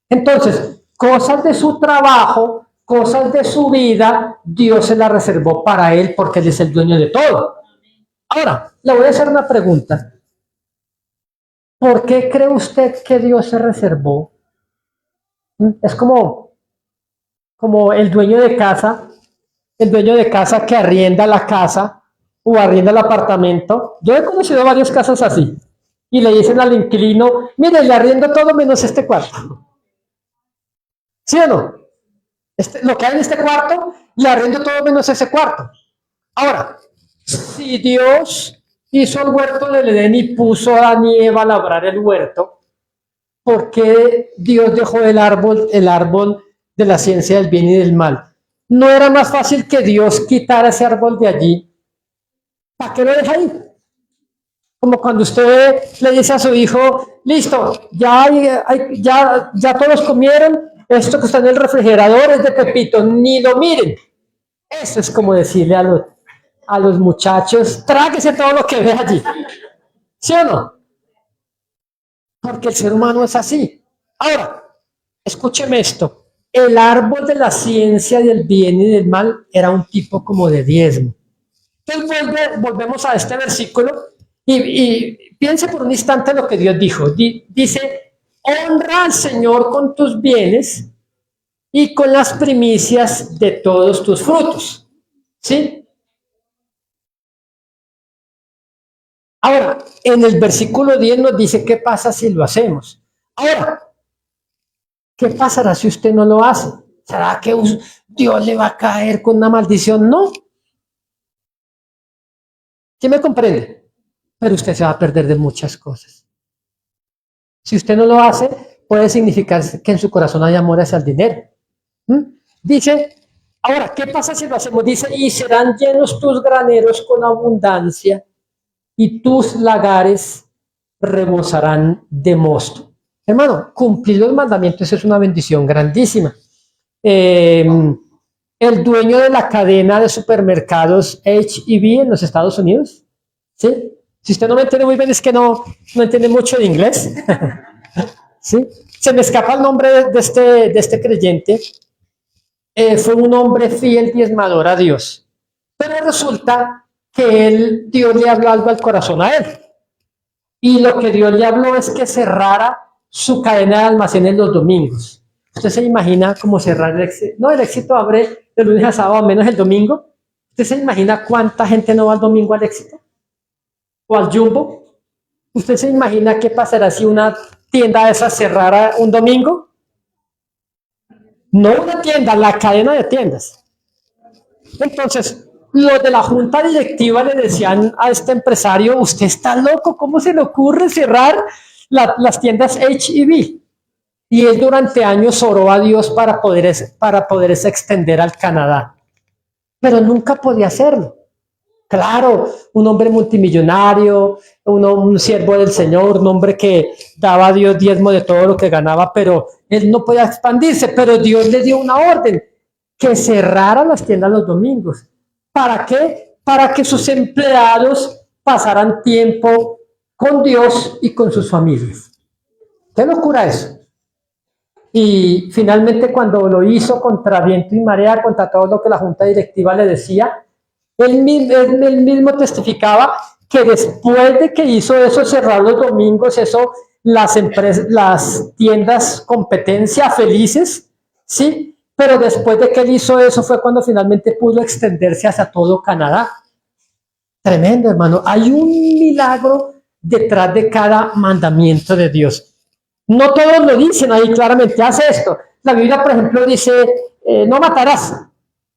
Entonces, cosas de su trabajo, cosas de su vida, Dios se las reservó para Él porque Él es el dueño de todo. Ahora, le voy a hacer una pregunta. ¿Por qué cree usted que Dios se reservó? Es como el dueño de casa que arrienda la casa o arrienda el apartamento. Yo he conocido varias casas así y le dicen al inquilino, mire, le arriendo todo menos este cuarto. ¿Sí o no? Lo que hay en este cuarto, le arriendo todo menos ese cuarto. Ahora, si Dios hizo el huerto del Edén y puso a Adán y Eva a labrar el huerto, ¿por qué Dios dejó el árbol de la ciencia del bien y del mal? ¿No era más fácil que Dios quitara ese árbol de allí? ¿Para qué lo deja ahí? Como cuando usted le dice a su hijo, listo, ya todos comieron, esto que está en el refrigerador es de Pepito, ni lo miren. Eso es como decirle a los muchachos, tráguese todo lo que ve allí. ¿Sí o no? Porque el ser humano es así. Ahora, escúcheme esto. El árbol de la ciencia del bien y del mal era un tipo como de diezmo. Entonces volvemos a este versículo y piense por un instante lo que Dios dijo. Dice, honra al Señor con tus bienes y con las primicias de todos tus frutos. ¿Sí? Ahora, en el versículo 10 nos dice qué pasa si lo hacemos. Ahora, ¿qué pasará si usted no lo hace? ¿Será que Dios le va a caer con una maldición? No. ¿Sí me comprende? Pero usted se va a perder de muchas cosas. Si usted no lo hace, puede significar que en su corazón hay amor hacia el dinero. Dice, ahora, ¿qué pasa si lo hacemos? Dice, y serán llenos tus graneros con abundancia y tus lagares rebosarán de mosto. Hermano, cumplir los mandamientos es una bendición grandísima. El dueño de la cadena de supermercados H-E-B en los Estados Unidos, ¿sí? Si usted no me entiende muy bien, es que no entiende mucho de inglés. ¿Sí? Se me escapa el nombre de este creyente. Fue un hombre fiel diezmador a Dios. Pero resulta que Dios le habló algo al corazón a él. Y lo que Dios le habló es que cerrara su cadena de almacenes los domingos. ¿Usted se imagina cómo cerrar el éxito? No, el éxito abre de lunes a sábado, menos el domingo. ¿Usted se imagina cuánta gente no va el domingo al éxito? ¿O al Jumbo? ¿Usted se imagina qué pasará si una tienda de esas cerrara un domingo? No una tienda, la cadena de tiendas. Entonces, los de la junta directiva le decían a este empresario, usted está loco, ¿cómo se le ocurre cerrar las tiendas H-E-B? Y él durante años oró a Dios para poderse extender al Canadá, pero nunca podía hacerlo. Claro, un hombre multimillonario, un siervo del Señor, un hombre que daba a Dios diezmo de todo lo que ganaba, pero él no podía expandirse, pero Dios le dio una orden, que cerrara las tiendas los domingos. ¿Para qué? Para que sus empleados pasaran tiempo con Dios y con sus familias. ¿Qué locura eso? Y finalmente cuando lo hizo contra viento y marea, contra todo lo que la junta directiva le decía, él mismo testificaba que después de que hizo eso, cerrar los domingos, eso, las tiendas competencia felices, ¿sí? Pero después de que él hizo eso fue cuando finalmente pudo extenderse hacia todo Canadá. Tremendo, hermano. Hay un milagro detrás de cada mandamiento de Dios. No todos lo dicen ahí claramente, haz esto. La Biblia, por ejemplo, dice, no matarás.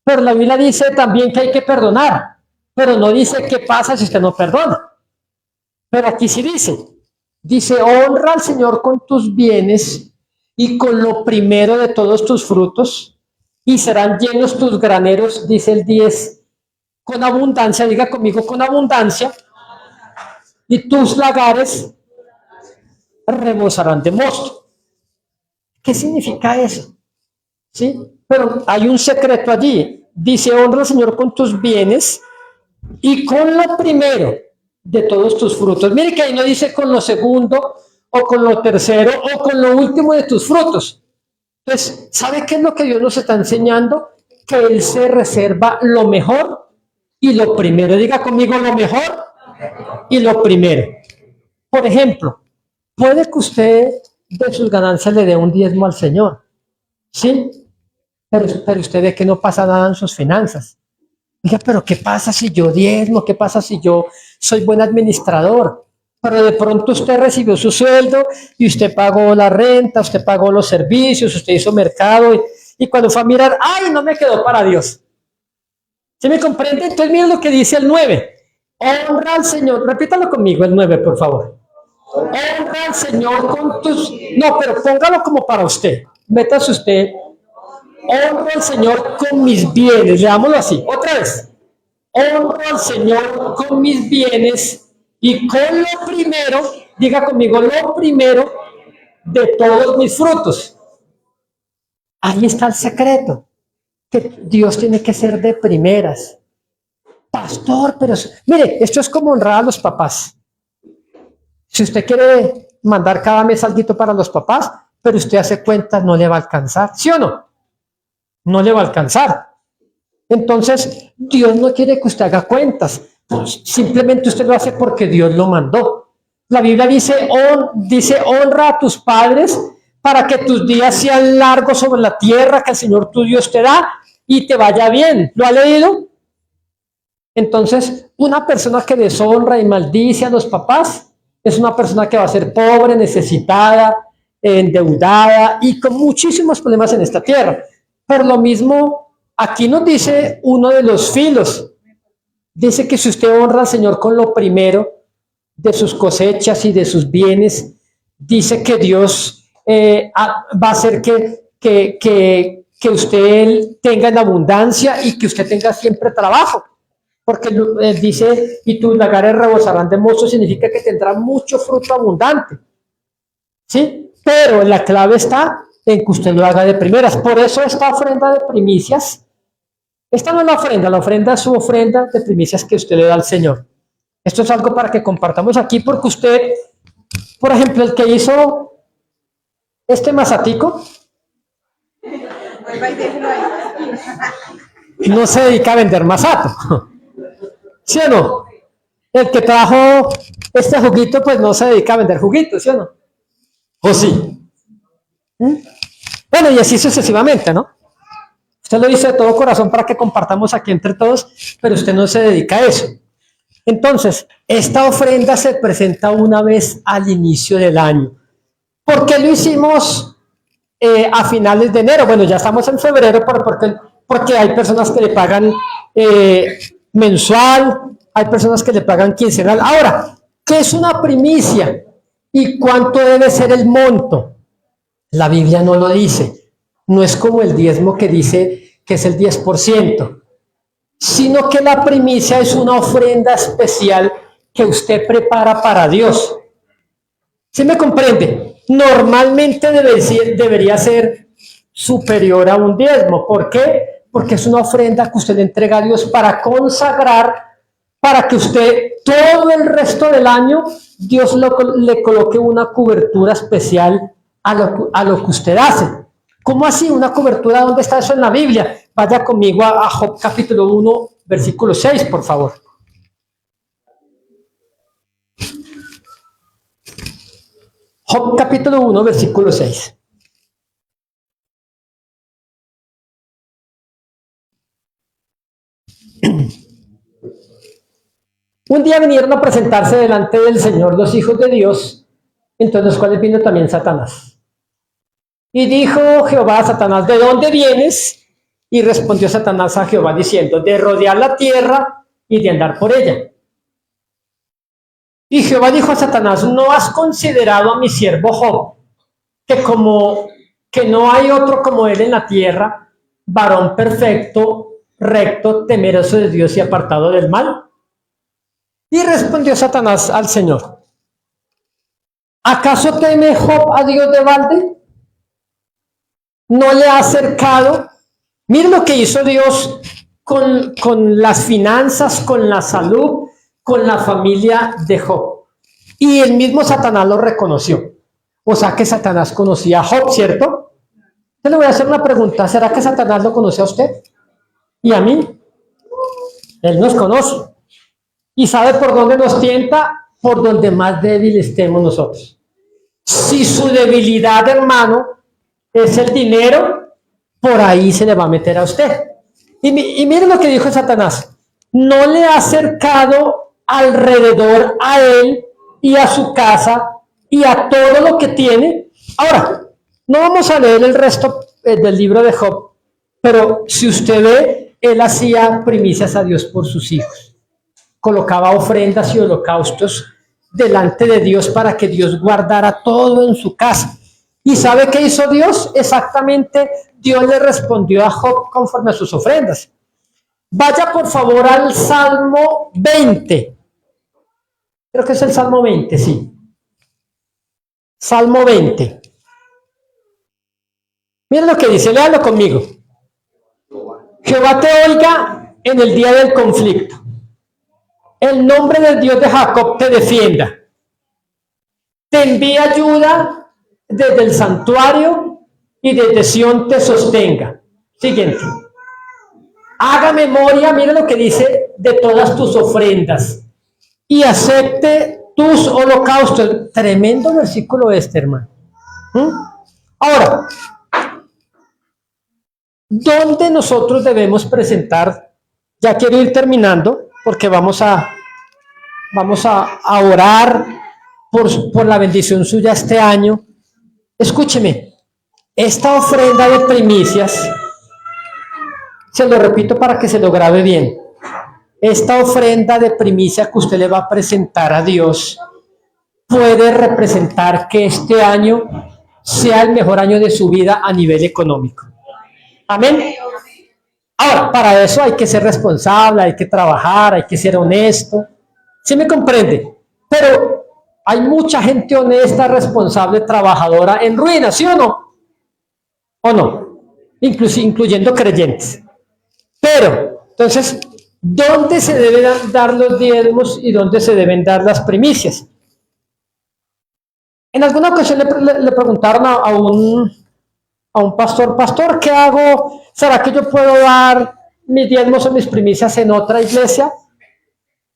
Pero la Biblia dice también que hay que perdonar. Pero no dice qué pasa si usted no perdona. Pero aquí sí dice, honra al Señor con tus bienes y con lo primero de todos tus frutos, y serán llenos tus graneros, dice el 10, con abundancia, diga conmigo, con abundancia, y tus lagares rebosarán de mosto. ¿Qué significa eso? ¿Sí? Pero hay un secreto allí. Dice, honra al Señor con tus bienes y con lo primero de todos tus frutos. Mire que ahí no dice con lo segundo, o con lo tercero, o con lo último de tus frutos. Entonces, ¿sabe qué es lo que Dios nos está enseñando? Que Él se reserva lo mejor y lo primero. Diga conmigo, lo mejor y lo primero. Por ejemplo, puede que usted de sus ganancias le dé un diezmo al Señor, ¿sí? Pero usted ve que no pasa nada en sus finanzas. Diga, pero ¿qué pasa si yo diezmo? ¿Qué pasa si yo soy buen administrador? Pero de pronto usted recibió su sueldo y usted pagó la renta, usted pagó los servicios, usted hizo mercado y cuando fue a mirar, ¡ay, no me quedó para Dios! ¿Sí me comprende? Entonces mira lo que dice el 9. Honra al Señor, repítalo conmigo el 9, por favor. Honra al Señor con tus... No, pero póngalo como para usted. Métase usted. Honra al Señor con mis bienes. Leámoslo así, otra vez. Honra al Señor con mis bienes y con lo primero, diga conmigo, lo primero de todos mis frutos. Ahí está el secreto, que Dios tiene que ser de primeras. Pastor, pero mire, esto es como honrar a los papás. Si usted quiere mandar cada mes algo para los papás, pero usted hace cuentas, no le va a alcanzar, ¿sí o no? No le va a alcanzar. Entonces, Dios no quiere que usted haga cuentas. Pues, simplemente usted lo hace porque Dios lo mandó. La Biblia dice, honra a tus padres para que tus días sean largos sobre la tierra que el Señor tu Dios te da y te vaya bien. ¿Lo ha leído? Entonces, una persona que deshonra y maldice a los papás es una persona que va a ser pobre, necesitada, endeudada y con muchísimos problemas en esta tierra. Por lo mismo, aquí nos dice uno de los filos, dice que si usted honra al Señor con lo primero de sus cosechas y de sus bienes, dice que Dios va a hacer que usted tenga en abundancia y que usted tenga siempre trabajo. Porque dice, y tus lagares rebosarán de mosto, significa que tendrá mucho fruto abundante. ¿Sí? Pero la clave está en que usted lo haga de primeras. Por eso esta ofrenda de primicias, esta no es la ofrenda es su ofrenda de primicias que usted le da al Señor. Esto es algo para que compartamos aquí, porque usted, por ejemplo, el que hizo este mazatico, no se dedica a vender masato. ¿Sí o no? El que trajo este juguito, pues no se dedica a vender juguitos, ¿sí o no? ¿O sí? Bueno, y así sucesivamente, ¿no? Usted lo hizo de todo corazón para que compartamos aquí entre todos, pero usted no se dedica a eso. Entonces, esta ofrenda se presenta una vez al inicio del año. ¿Por qué lo hicimos a finales de enero? Bueno, ya estamos en febrero, porque hay personas que le pagan mensual, hay personas que le pagan quincenal. Ahora, ¿qué es una primicia? ¿Y cuánto debe ser el monto? La Biblia no lo dice. No es como el diezmo que dice que es el 10%, sino que la primicia es una ofrenda especial que usted prepara para Dios. ¿Sí me comprende? Normalmente debería ser superior a un diezmo. ¿Por qué? porque es una ofrenda que usted le entrega a Dios para consagrar, para que usted todo el resto del año, Dios le coloque una cobertura especial a lo que usted hace. ¿Cómo así? ¿Una cobertura? ¿Dónde está eso en la Biblia? Vaya conmigo a Job capítulo 1, versículo 6, por favor. Job capítulo 1, versículo 6. Un día vinieron a presentarse delante del Señor los hijos de Dios, entre los cuales vino también Satanás. Y dijo Jehová a Satanás, ¿de dónde vienes? Y respondió Satanás a Jehová diciendo, de rodear la tierra y de andar por ella. Y Jehová dijo a Satanás, ¿no has considerado a mi siervo Job, que no hay otro como él en la tierra, varón perfecto, recto, temeroso de Dios y apartado del mal? Y respondió Satanás al Señor, ¿acaso teme Job a Dios de balde? ¿No le ha acercado? Mira lo que hizo Dios con las finanzas, con la salud, con la familia de Job. Y el mismo Satanás lo reconoció. O sea que Satanás conocía a Job, ¿cierto? Yo le voy a hacer una pregunta. ¿Será que Satanás lo conoce a usted? ¿Y a mí? Él nos conoce. Y sabe por dónde nos tienta, por donde más débil estemos nosotros. Si su debilidad, hermano, es el dinero, por ahí se le va a meter a usted. Y miren lo que dijo Satanás. No le ha acercado alrededor a él y a su casa y a todo lo que tiene. Ahora, no vamos a leer el resto del libro de Job, pero si usted ve, él hacía primicias a Dios por sus hijos. Colocaba ofrendas y holocaustos delante de Dios para que Dios guardara todo en su casa. ¿Y sabe qué hizo Dios? Exactamente, Dios le respondió a Job conforme a sus ofrendas. Vaya por favor al Salmo 20. Creo que es el Salmo 20, sí. Salmo 20. Miren lo que dice, léalo conmigo. Jehová te oiga en el día del conflicto. El nombre del Dios de Jacob te defienda. Te envía ayuda desde el santuario y desde Sión te sostenga. Siguiente. Haga memoria, mira lo que dice, de todas tus ofrendas y acepte tus holocaustos. Tremendo versículo este, hermano. Ahora, ¿dónde nosotros debemos presentar? Ya quiero ir terminando porque vamos a orar por la bendición suya este año. Escúcheme, esta ofrenda de primicias, se lo repito para que se lo grabe bien, esta ofrenda de primicia que usted le va a presentar a Dios puede representar que este año sea el mejor año de su vida a nivel económico. Amén. Ahora, para eso hay que ser responsable, hay que trabajar, hay que ser honesto. ¿Sí me comprende? Pero hay mucha gente honesta, responsable, trabajadora en ruina, ¿sí o no? ¿O no? Incluyendo creyentes. Pero, entonces, ¿dónde se deben dar los diezmos y dónde se deben dar las primicias? En alguna ocasión le preguntaron a un pastor, ¿qué hago? ¿Será que yo puedo dar mis diezmos o mis primicias en otra iglesia?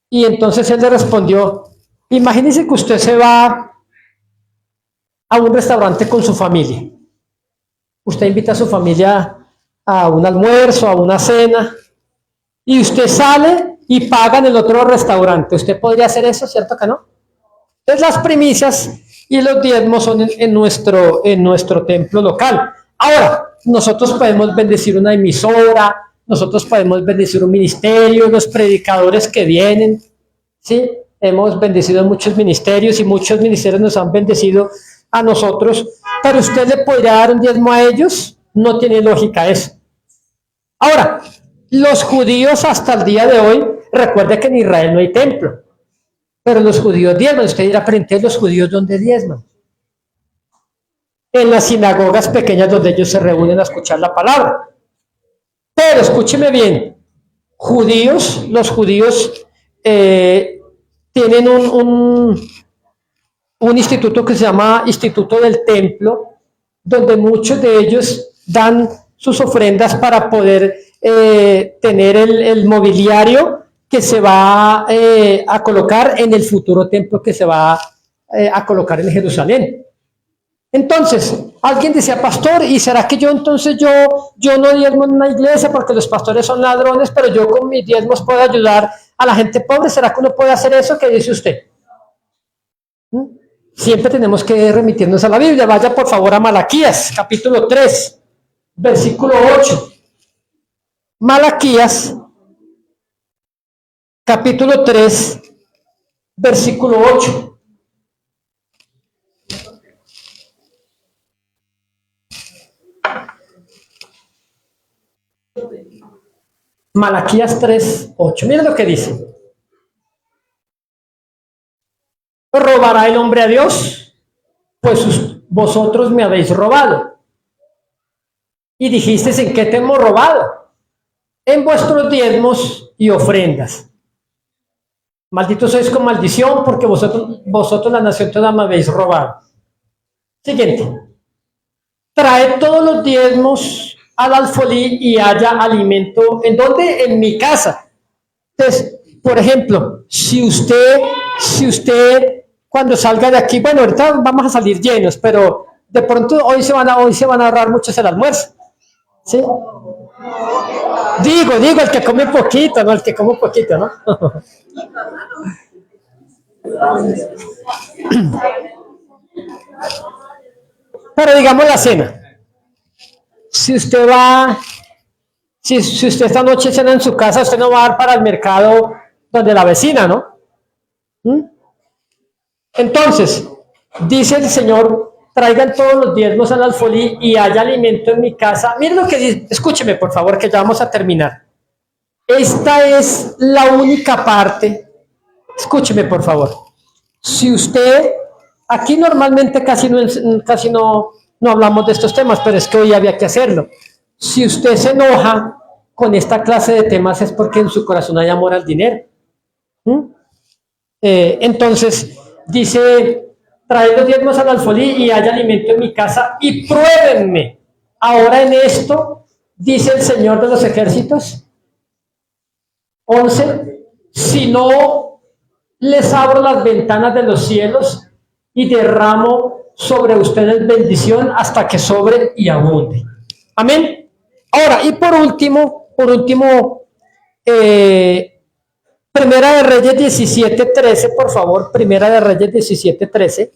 Y entonces él le respondió, imagínese que usted se va a un restaurante con su familia. Usted invita a su familia a un almuerzo, a una cena, y usted sale y paga en el otro restaurante. ¿Usted podría hacer eso, cierto que no? Entonces las primicias y los diezmos son en nuestro templo local. Ahora, nosotros podemos bendecir una emisora, nosotros podemos bendecir un ministerio, los predicadores que vienen, ¿sí? Hemos bendecido muchos ministerios y muchos ministerios nos han bendecido a nosotros, pero usted le podría dar un diezmo a ellos, no tiene lógica eso. Ahora, los judíos hasta el día de hoy, recuerde que en Israel no hay templo, pero los judíos diezman. Usted dirá, pero entonces los judíos ¿dónde diezman? En las sinagogas pequeñas donde ellos se reúnen a escuchar la palabra. Pero escúcheme bien, los judíos tienen un instituto que se llama Instituto del Templo, donde muchos de ellos dan sus ofrendas para poder tener el mobiliario que se va a colocar en el futuro templo que se va a colocar en Jerusalén. Entonces, alguien decía, pastor, ¿y será que yo entonces yo no diezmo en una iglesia porque los pastores son ladrones, pero yo con mis diezmos puedo ayudar a la gente pobre? ¿Será que uno puede hacer eso? ¿Qué dice usted? Siempre tenemos que remitirnos a la Biblia. Vaya por favor a Malaquías, capítulo 3, versículo 8. Malaquías, capítulo 3, versículo 8. Malaquías 3, 8. Miren lo que dice. ¿Robará el hombre a Dios? Pues vosotros me habéis robado. Y dijisteis, ¿en qué te hemos robado? En vuestros diezmos y ofrendas. Malditos sois con maldición, porque vosotros la nación toda me habéis robado. Siguiente. Traed todos los diezmos al alfolí y haya alimento. ¿En dónde? En mi casa. Entonces, por ejemplo, si usted cuando salga de aquí, bueno, ahorita vamos a salir llenos, pero de pronto hoy se van a ahorrar muchos el almuerzo. ¿Sí? Digo, el que come poquito, ¿no? El que come poquito, ¿no? Pero digamos la cena. Si usted esta noche cena en su casa, usted no va a dar para el mercado donde la vecina, ¿no? Entonces, dice el Señor, traigan todos los diezmos al alfolí y haya alimento en mi casa. Miren lo que dice, escúcheme por favor, que ya vamos a terminar. Esta es la única parte, escúcheme por favor. Si usted, aquí normalmente casi no hablamos de estos temas, pero es que hoy había que hacerlo. Si usted se enoja con esta clase de temas es porque en su corazón hay amor al dinero. Entonces, dice, traed los diezmos al alfolí y haya alimento en mi casa y pruébenme. Ahora en esto, dice el Señor de los ejércitos, 11, si no les abro las ventanas de los cielos y derramo sobre ustedes bendición hasta que sobre y abunde. Amén. Ahora, y por último, Primera de Reyes 17:13, por favor. Primera de Reyes 17:13.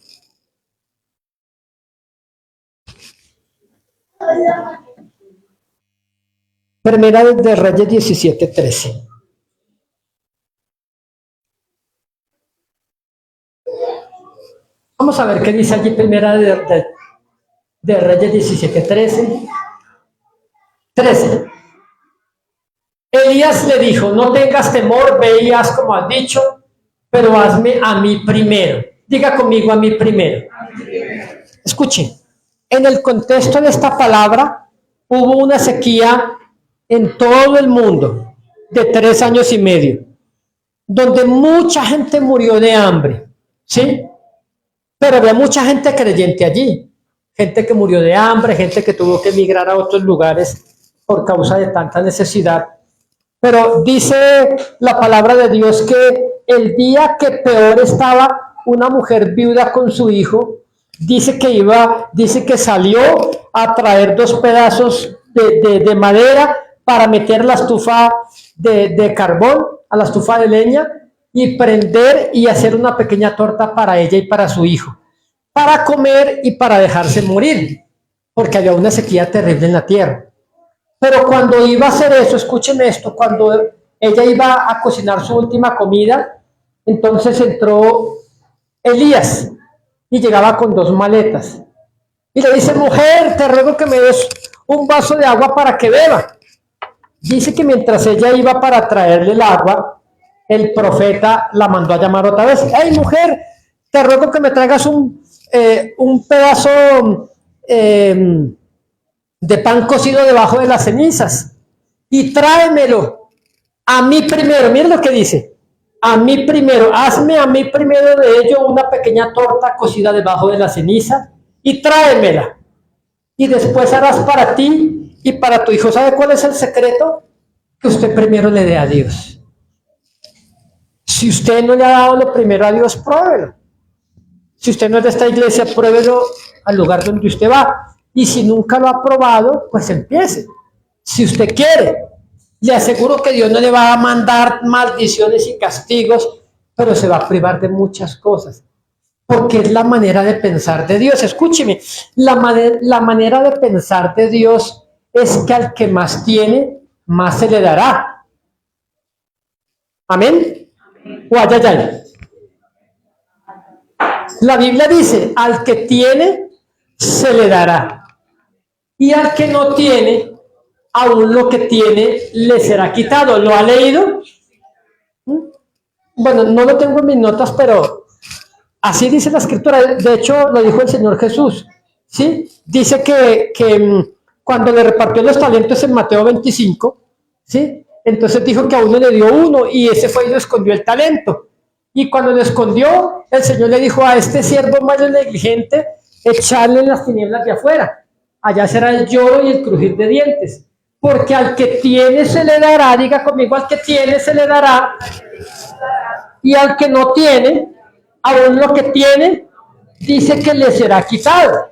Primera de Reyes 17:13. Vamos a ver qué dice allí Primera de Reyes 17:13. 13. Elías le dijo, no tengas temor, ve y haz como has dicho, pero hazme a mí primero. Diga conmigo, a mí primero. Escuchen, en el contexto de esta palabra hubo una sequía en todo el mundo de 3 años y medio, donde mucha gente murió de hambre, ¿sí? Pero había mucha gente creyente allí, gente que murió de hambre, gente que tuvo que emigrar a otros lugares por causa de tanta necesidad. Pero dice la palabra de Dios que el día que peor estaba una mujer viuda con su hijo, dice que salió a traer 2 pedazos de madera para meter la estufa de carbón, a la estufa de leña, y prender y hacer una pequeña torta para ella y para su hijo, para comer y para dejarse morir, porque había una sequía terrible en la tierra. Pero cuando iba a hacer eso, escúcheme esto, cuando ella iba a cocinar su última comida, entonces entró Elías y llegaba con 2 maletas. Y le dice, mujer, te ruego que me des un vaso de agua para que beba. Dice que mientras ella iba para traerle el agua, el profeta la mandó a llamar otra vez. Hey, mujer, te ruego que me traigas un pedazo de pan cocido debajo de las cenizas. y tráemelo a mí primero. Miren lo que dice. A mí primero, hazme a mí primero de ello una pequeña torta cocida debajo de la ceniza y tráemela. Y después harás para ti y para tu hijo. ¿Sabe cuál es el secreto? Que usted primero le dé a Dios. Si usted no le ha dado lo primero a Dios, pruébelo. Si usted no es de esta iglesia, pruébelo al lugar donde usted va. Y si nunca lo ha probado, pues empiece. Si usted quiere, le aseguro que Dios no le va a mandar maldiciones y castigos, pero se va a privar de muchas cosas. Porque es la manera de pensar de Dios. Escúcheme, la manera de pensar de Dios es que al que más tiene, más se le dará. ¿Amén? O ay. La Biblia dice, al que tiene, se le dará. Y al que no tiene, aún lo que tiene le será quitado. ¿Lo ha leído? Bueno, no lo tengo en mis notas, pero así dice la escritura. De hecho, lo dijo el Señor Jesús. ¿Sí? Dice que cuando le repartió los talentos en Mateo 25, ¿sí? Entonces dijo que a uno le dio uno y ese fue y le escondió el talento. Y cuando lo escondió, el Señor le dijo a este siervo malo y negligente, echarle en las tinieblas de afuera. Allá será el lloro y el crujir de dientes. Porque al que tiene se le dará, diga conmigo, al que tiene se le dará. Y al que no tiene, aún lo que tiene, dice que le será quitado.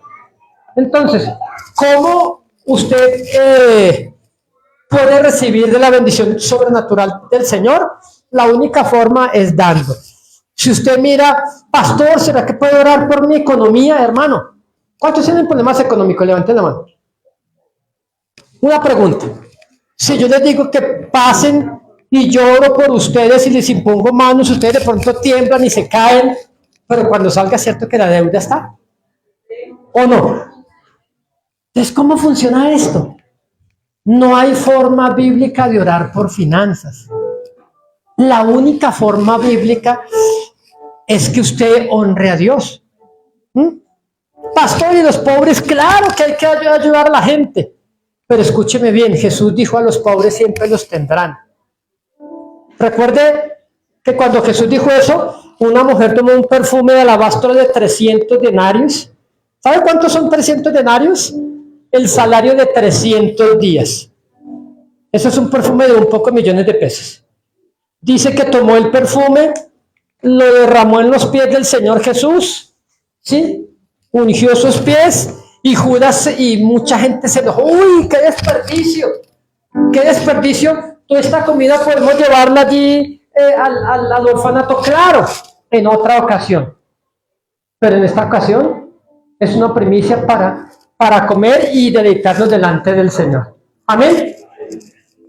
Entonces, ¿cómo usted puede recibir de la bendición sobrenatural del Señor? La única forma es dando. Si usted mira, pastor, ¿será que puede orar por mi economía, hermano? ¿Cuántos tienen problemas económicos? Levanten la mano. Una pregunta. Si yo les digo que pasen y yo oro por ustedes y les impongo manos, ustedes de pronto tiemblan y se caen, pero cuando salga es cierto que la deuda está. ¿O no? Entonces, ¿cómo funciona esto? No hay forma bíblica de orar por finanzas. La única forma bíblica es que usted honre a Dios. Pastor, y los pobres, claro que hay que ayudar a la gente. Pero escúcheme bien, Jesús dijo a los pobres siempre los tendrán. Recuerde que cuando Jesús dijo eso, una mujer tomó un perfume de alabastro de 300 denarios. ¿Sabe cuántos son 300 denarios? El salario de 300 días. Eso es un perfume de un poco millones de pesos. Dice que tomó el perfume, lo derramó en los pies del Señor Jesús, ¿sí? Ungió sus pies y Judas y mucha gente se enojó. ¡Uy, qué desperdicio! ¡Qué desperdicio! Toda esta comida podemos llevarla allí al orfanato, claro, en otra ocasión. Pero en esta ocasión es una primicia para comer y deleitarnos delante del Señor. Amén.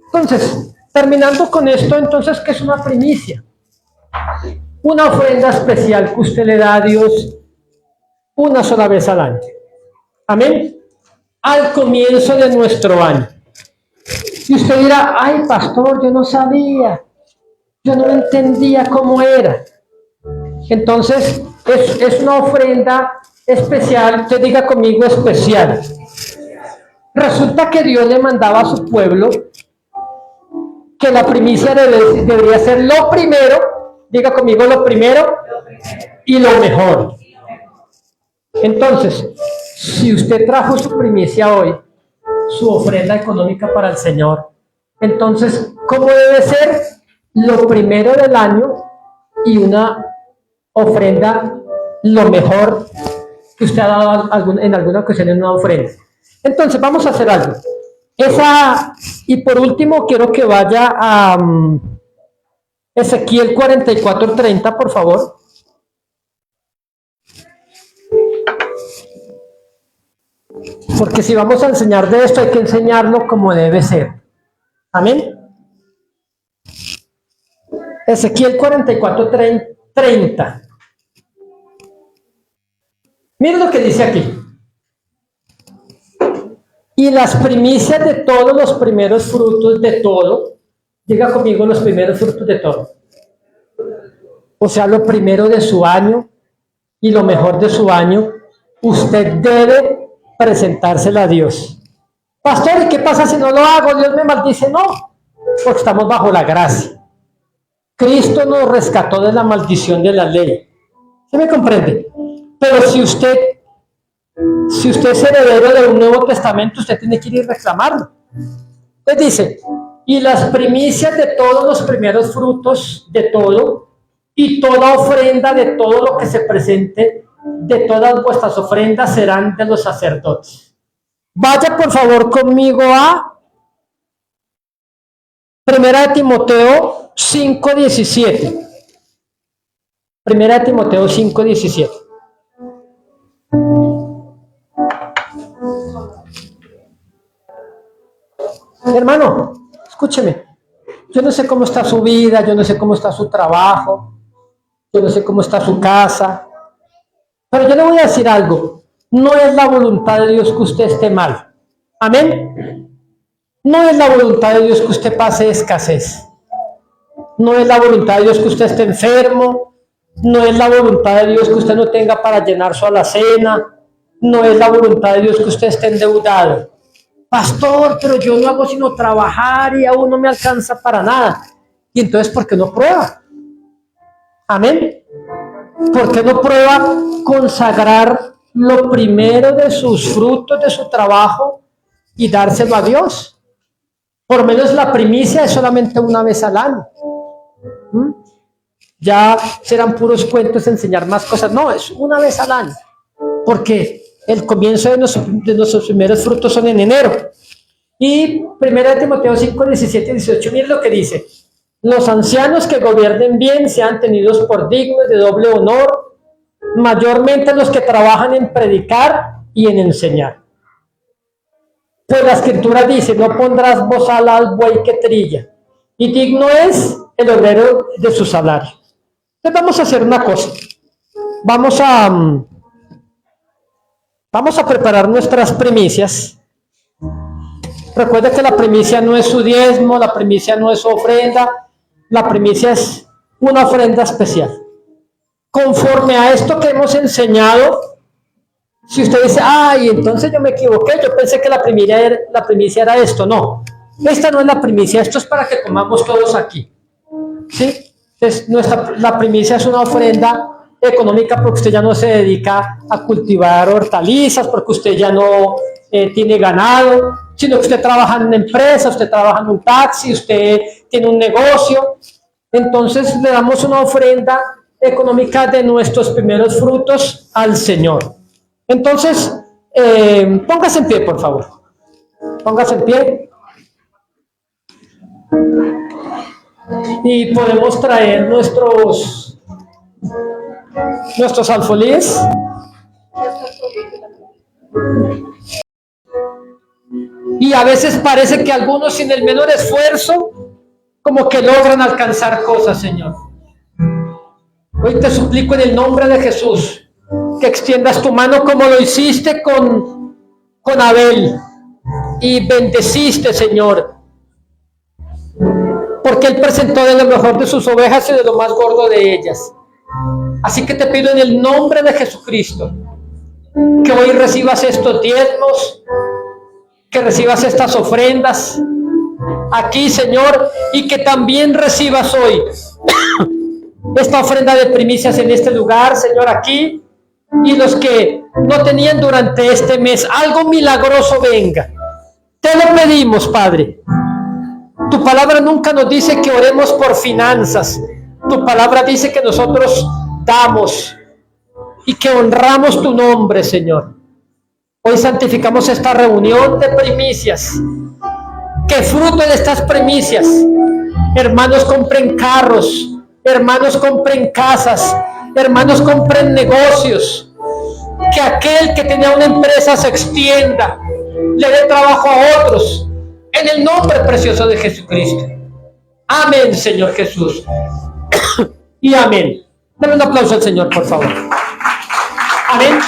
Entonces, terminando con esto, entonces, ¿qué es una primicia? Una ofrenda especial que usted le da a Dios una sola vez al año. Amén. Al comienzo de nuestro año. Y usted dirá, ay, pastor, yo no sabía, yo no entendía cómo era. Entonces, es una ofrenda especial, usted diga conmigo especial. Resulta que Dios le mandaba a su pueblo que la primicia debería ser lo primero, diga conmigo lo primero y lo mejor. Entonces, si usted trajo su primicia hoy, su ofrenda económica para el Señor, entonces, ¿cómo debe ser? Lo primero del año y una ofrenda lo mejor que usted ha dado en alguna ocasión en una ofrenda. Entonces, vamos a hacer algo. Y por último, quiero que vaya a Ezequiel 44:30, por favor. Porque si vamos a enseñar de esto, hay que enseñarlo como debe ser. Amén. Ezequiel 44:30. Miren lo que dice aquí. Y las primicias de todos los primeros frutos de todo, diga conmigo los primeros frutos de todo. O sea, lo primero de su año y lo mejor de su año, usted debe presentársela a Dios. Pastor, ¿y qué pasa si no lo hago? Dios me maldice. No, porque estamos bajo la gracia. Cristo nos rescató de la maldición de la ley. ¿Se me comprende? Pero si usted es heredero de un Nuevo Testamento, usted tiene que ir a reclamarlo. Entonces dice, y las primicias de todos los primeros frutos de todo, y toda ofrenda de todo lo que se presente, de todas vuestras ofrendas serán de los sacerdotes. Vaya por favor conmigo a 1 Timoteo 5:17. 1 Timoteo 5:17. Hermano, escúcheme. Yo no sé cómo está su vida, yo no sé cómo está su trabajo, yo no sé cómo está su casa, pero yo le voy a decir algo. No es la voluntad de Dios que usted esté mal. Amén. No es la voluntad de Dios que usted pase escasez. No es la voluntad de Dios que usted esté enfermo. No es la voluntad de Dios que usted no tenga para llenar su alacena. No es la voluntad de Dios que usted esté endeudado. Pastor, pero yo no hago sino trabajar y aún no me alcanza para nada. Y entonces, ¿por qué no prueba? Amén. ¿Por qué no prueba consagrar lo primero de sus frutos, de su trabajo y dárselo a Dios? Por lo menos la primicia es solamente una vez al año. Ya serán puros cuentos enseñar más cosas. No, es una vez al año. Porque el comienzo de nuestros primeros frutos son en enero. Y 1 Timoteo 5, 17 y 18, miren lo que dice. Los ancianos que gobiernen bien sean tenidos por dignos de doble honor, mayormente los que trabajan en predicar y en enseñar. Pues la escritura dice, no pondrás bozal al buey que trilla, y digno es el obrero de su salario. Entonces vamos a hacer una cosa. Vamos a preparar nuestras primicias. Recuerda que la primicia no es su diezmo, la primicia no es su ofrenda, la primicia es una ofrenda especial. Conforme a esto que hemos enseñado, si usted dice, ay, entonces yo me equivoqué, yo pensé que la primicia era esto. No, esta no es la primicia, esto es para que comamos todos aquí. ¿Sí? Entonces, la primicia es una ofrenda económica porque usted ya no se dedica a cultivar hortalizas, porque usted ya no tiene ganado, sino que usted trabaja en una empresa, usted trabaja en un taxi, usted tiene un negocio. Entonces le damos una ofrenda económica de nuestros primeros frutos al Señor. Entonces, póngase en pie, por favor. Póngase en pie. Y podemos traer nuestros alfolíes. Y a veces parece que algunos sin el menor esfuerzo como que logran alcanzar cosas, Señor. Hoy te suplico en el nombre de Jesús que extiendas tu mano como lo hiciste con Abel y bendeciste, Señor, porque él presentó de lo mejor de sus ovejas y de lo más gordo de ellas. Así que te pido en el nombre de Jesucristo que hoy recibas estos diezmos, que recibas estas ofrendas aquí, Señor, y que también recibas hoy esta ofrenda de primicias en este lugar, Señor, aquí, y los que no tenían durante este mes, algo milagroso venga. Te lo pedimos, Padre. Tu palabra nunca nos dice que oremos por finanzas. Tu palabra dice que nosotros damos y que honramos tu nombre, Señor. Hoy santificamos esta reunión de primicias. Que fruto de estas primicias, hermanos compren carros, hermanos compren casas, hermanos compren negocios. Que aquel que tenía una empresa se extienda, le dé trabajo a otros, en el nombre precioso de Jesucristo. Amén, Señor Jesús. Y amén. Dale un aplauso al Señor, por favor. Amén.